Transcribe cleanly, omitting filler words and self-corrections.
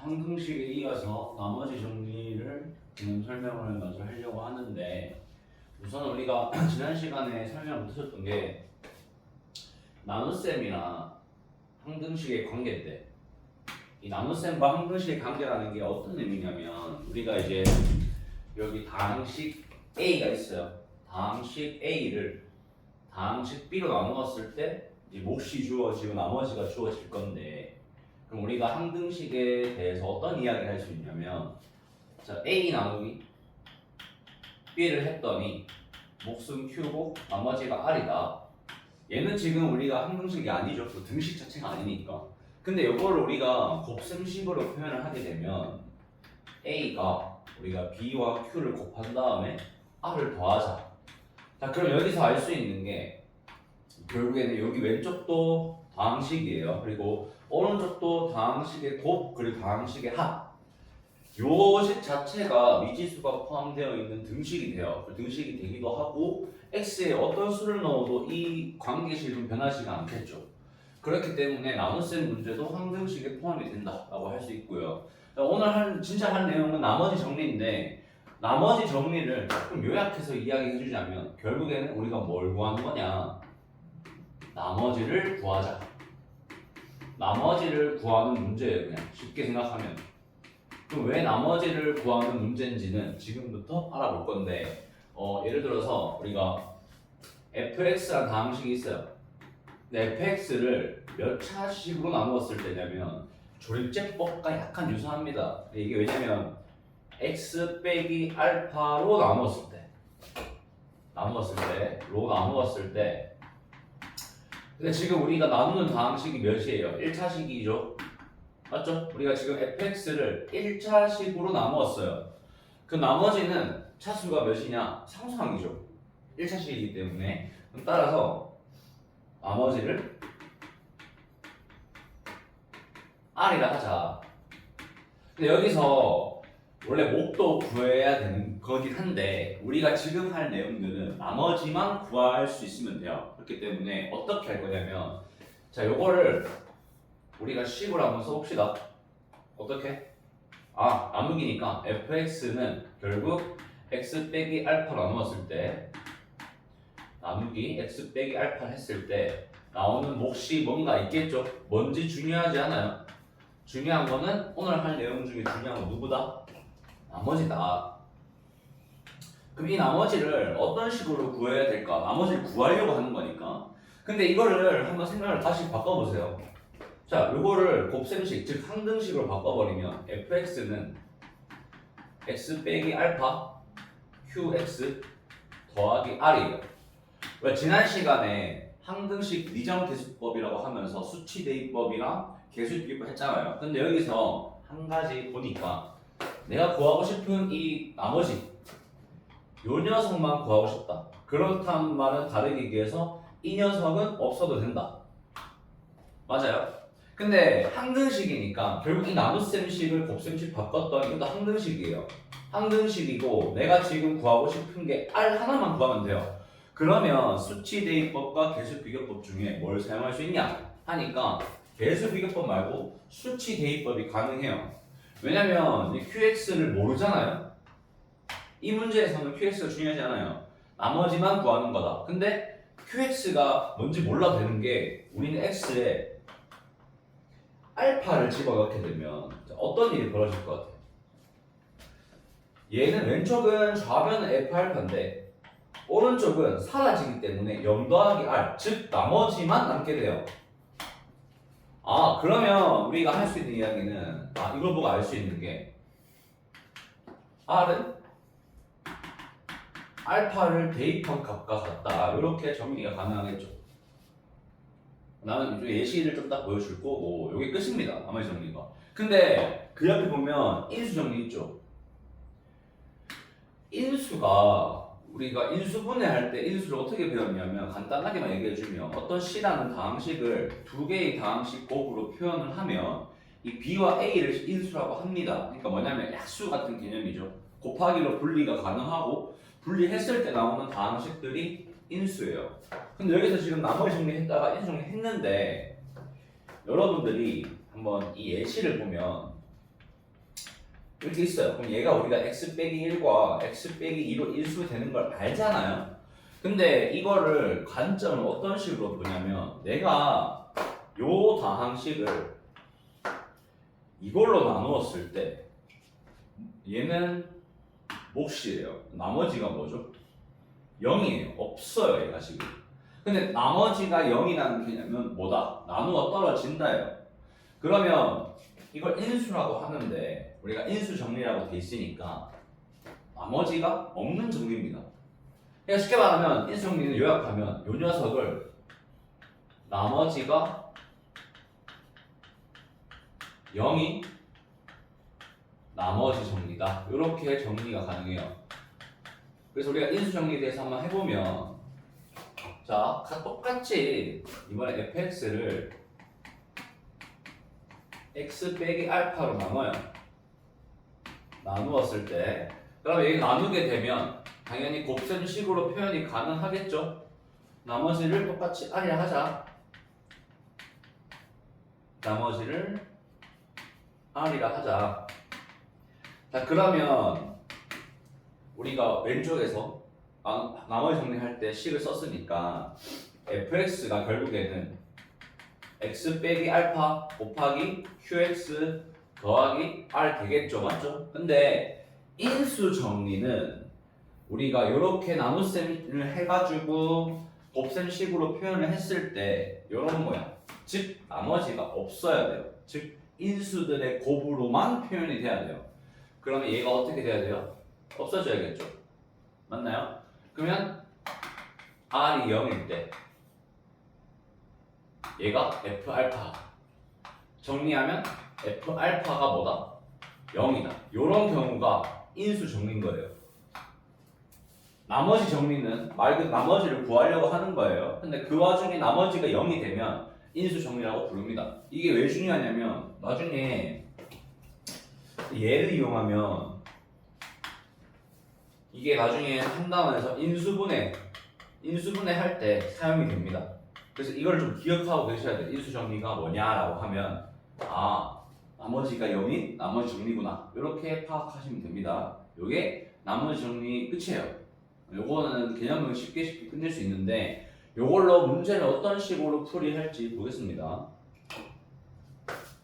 항등식에 이어서 나머지 정리를 설명을 먼저 하려고 하는데, 우선 우리가 지난 시간에 설명 못하셨던 게 나눗셈이나 항등식의 관계인데, 이 나눗셈과 항등식의 관계라는 게 어떤 의미냐면, 우리가 이제 여기 다항식 A가 있어요. 다항식 A를 다항식 B로 나누었을 때 이제 몫이 주어지고 나머지가 주어질 건데, 그럼 우리가 항등식에 대해서 어떤 이야기를 할 수 있냐면, 자, A 나누기 B를 했더니 몫은 Q고 나머지가 R이다. 얘는 지금 우리가 항등식이 아니죠. 그 등식 자체가 아니니까. 근데 이거를 우리가 곱셈식으로 표현을 하게 되면 A가 우리가 B와 Q를 곱한 다음에 R을 더하자. 자, 그럼 여기서 알 수 있는 게 결국에는 여기 왼쪽도 다항식이에요. 그리고 오른쪽도 다항식의 곱 그리고 다항식의 합. 요 식 자체가 미지수가 포함되어 있는 등식이 돼요. 등식이 되기도 하고 x에 어떤 수를 넣어도 이 관계식은 변하지 않겠죠. 그렇기 때문에 나눗셈 문제도 항등식에 포함이 된다라고 할 수 있고요. 오늘 진짜 할 내용은 나머지 정리인데, 나머지 정리를 조금 요약해서 이야기해 주자면 결국에는 우리가 뭘 구하는 거냐? 나머지를 구하자. 나머지를 구하는 문제예요. 그냥 쉽게 생각하면. 그럼 왜 나머지를 구하는 문제인지는 지금부터 알아볼 건데, 예를 들어서 우리가 fx라는 다항식이 있어요. 근데 fx를 몇 차식으로 나누었을 때냐면 조립제법과 약간 유사합니다. 이게 왜냐면 x 빼기 알파로 나누었을 때 근데 지금 우리가 나누는 다항식이 몇이에요? 1차식이죠. 맞죠? 우리가 지금 fx를 1차식으로 나누었어요. 그 나머지는 차수가 몇이냐? 상수항이죠. 1차식이기 때문에. 그럼 따라서 나머지를 R이라 하자. 근데 여기서 원래 몫도 구해야 되는 거긴 한데, 우리가 지금 할 내용들은 나머지만 구할 수 있으면 돼요. 그렇기 때문에 어떻게 할 거냐면, 자, 요거를 우리가 식으로 한번 써봅시다. 어떻게? 나누기니까 fx는 결국 x 빼기 알파 나누었을 때, 나누기 x 빼기 알파 했을 때 나오는 몫이 뭔가 있겠죠? 뭔지 중요하지 않아요? 중요한 거는 오늘 할 내용 중에 중요한 건 누구다? 나머지다. 그럼 이 나머지를 어떤 식으로 구해야 될까? 나머지를 구하려고 하는 거니까. 근데 이거를 한번 생각을 다시 바꿔보세요. 자, 요거를 곱셈식, 즉 항등식으로 바꿔버리면 fx는 x 빼기 알파 qx 더하기 r이에요. 왜? 지난 시간에 항등식 리정계수법이라고 하면서 수치 대입법이랑 계수 비교법 했잖아요. 근데 여기서 한 가지 보니까 내가 구하고 싶은 이 나머지 요 녀석만 구하고 싶다. 그렇다는 말은 다르게 얘기해서 이 녀석은 없어도 된다. 맞아요? 근데 항등식이니까 결국 이 나눗셈식을 곱셈식 바꿨더니 이것도 항등식이에요. 항등식이고 내가 지금 구하고 싶은 게 R 하나만 구하면 돼요. 그러면 수치 대입법과 계수 비교법 중에 뭘 사용할 수 있냐 하니까 계수 비교법 말고 수치 대입법이 가능해요. 왜냐면 QX를 모르잖아요. 이 문제에서는 QX가 중요하지 않아요. 나머지만 구하는 거다. 근데 QX가 뭔지 몰라도 되는 게, 우리는 X에 알파를 집어넣게 되면 어떤 일이 벌어질 것 같아요? 얘는 왼쪽은 좌변은 F 알파인데 오른쪽은 사라지기 때문에 0 더하기 R, 즉 나머지만 남게 돼요. 그러면 우리가 할 수 있는 이야기는, 이걸 보고 알 수 있는 게, R은 알파를 대입한 값과 같다. 이렇게 정리가 가능하겠죠. 나는 이제 예시를 좀 딱 보여줄 거고, 이게 끝입니다. 나머지 정리가. 근데 그 옆에 보면 인수 정리 있죠. 인수가 우리가 인수분해할 때 인수를 어떻게 배웠냐면, 간단하게만 얘기해주면 어떤 C라는 다항식을 두 개의 다항식 곱으로 표현을 하면 이 B와 A를 인수라고 합니다. 그러니까 뭐냐면 약수 같은 개념이죠. 곱하기로 분리가 가능하고 분리했을 때 나오는 다항식들이 인수예요. 근데 여기서 지금 나머지 정리했다가 인수 정리했는데, 여러분들이 한번 이 예시를 보면 이렇게 있어요. 그럼 얘가 우리가 x 빼기 1과 x 빼기 2로 인수 되는 걸 알잖아요. 근데 이거를 관점을 어떤 식으로 보냐면 내가 요 다항식을 이걸로 나누었을 때 얘는 몫이에요. 나머지가 뭐죠? 0이에요. 없어요, 얘가 지금. 근데 나머지가 0이라는 개념은 뭐다? 나누어 떨어진다예요. 그러면 이걸 인수라고 하는데 우리가 인수 정리라고 돼 있으니까 나머지가 없는 정리입니다. 그러니까 쉽게 말하면 인수 정리는 요약하면 요 녀석을 나머지가 0이 나머지 정리다. 이렇게 정리가 가능해요. 그래서 우리가 인수 정리에 대해서 한번 해보면 자, 똑같이 이번에 fx를 x 빼기 알파로 나눠요. 나누었을 때 그러면 여기 나누게 되면 당연히 곱셈식으로 표현이 가능하겠죠? 나머지를 똑같이 r이라 하자. 나머지를 r이라 하자. 자, 그러면 우리가 왼쪽에서 나머지 정리할 때 식을 썼으니까 fx가 결국에는 x 빼기 알파 곱하기 qx 더하기 r 되겠죠, 맞죠? 근데 인수 정리는 우리가 이렇게 나눗셈을 해가지고 곱셈식으로 표현을 했을 때 이런 모양, 즉 나머지가 없어야 돼요. 즉 인수들의 곱으로만 표현이 돼야 돼요. 그러면 얘가 어떻게 돼야 돼요? 없어져야겠죠. 맞나요? 그러면 r이 0일 때 얘가 F알파 정리하면 F알파가 뭐다? 0이다. 이런 경우가 인수 정리인 거예요. 나머지 정리는 말 그대로 나머지를 구하려고 하는 거예요. 근데 그 와중에 나머지가 0이 되면 인수 정리라고 부릅니다. 이게 왜 중요하냐면 나중에 얘를 이용하면 이게 나중에 한다원에서 인수분해 할 때 사용이 됩니다. 그래서 이걸 좀 기억하고 계셔야 돼요. 인수 정리가 뭐냐라고 하면 나머지가 0인 나머지 정리구나 이렇게 파악하시면 됩니다. 요게 나머지 정리 끝이에요. 요거는 개념은 쉽게 끝낼 수 있는데 요걸로 문제를 어떤 식으로 풀이할지 보겠습니다.